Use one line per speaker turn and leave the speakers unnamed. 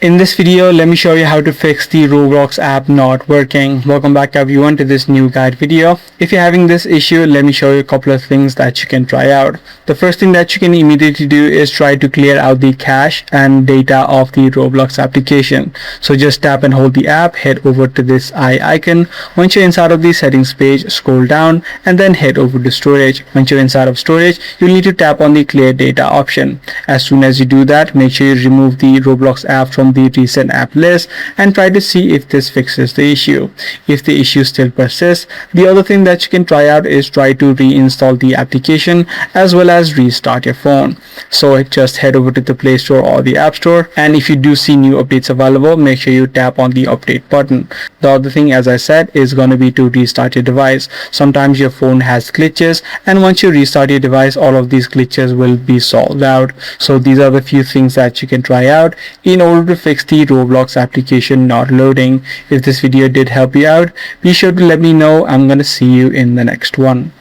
In this video, let me show you how to fix the Roblox app not working. Welcome back everyone to this new guide video. If you're having this issue, let me show you a couple of things that you can try out. The first thing that you can immediately do is try to clear out the cache and data of the Roblox application. So just tap and hold the app, head over to this eye icon. Once you're inside of the settings page, scroll down and then head over to storage. Once you're inside of storage, you'll need to tap on the clear data option. As soon as you do that, make sure you remove the Roblox app from the recent app list and try to see if this fixes the issue. If the issue still persists, the other thing that you can try out is try to reinstall the application as well as restart your phone. So just head over to the Play Store or the App Store, and if you do see new updates available, make sure you tap on the update button. The other thing, as I said, is going to be to restart your device. Sometimes your phone has glitches, and once you restart your device, all of these glitches will be solved out. So these are the few things that you can try out in order to fix the Roblox application not loading. If this video did help you out, be sure to let me know. I'm gonna see you in the next one.